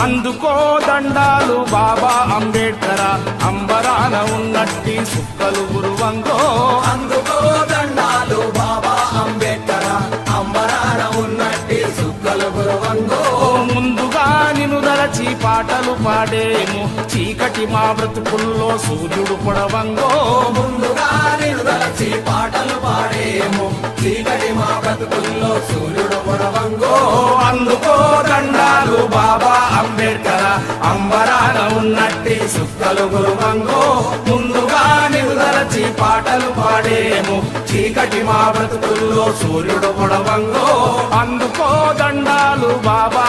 అందుకో దండాలు బాబా అంబేడ్కర్ అంబరాన ఉన్నట్టి సుక్కలు గురువంగో అందుకో దండాలు బాబా అంబేడ్కర్ అంబరాన ఉన్నట్టి సుక్కలు గురువంగో ముందుగా నిన్ను దలచి పాటలు పాడేము చీకటి మా బ్రతుకుల్లో సూర్యుడు పొడవంగో ముందుగా నిన్ను దలచి పాటలు పాడేము చీకటి మా బ్రతుకుల్లో సూర్యుడు పొడవంగో అందుకో దండాలు బాబా అంబేడ్కర్ అంబరాన ఉన్నట్టి సుక్కలు గురువంగో ముందుగా నిన్ను దలచి పాటలు పాడేము చీకటి మా బ్రతుకుల్లో సూర్యుడు పొడవంగో అందుకో దండాలు బాబా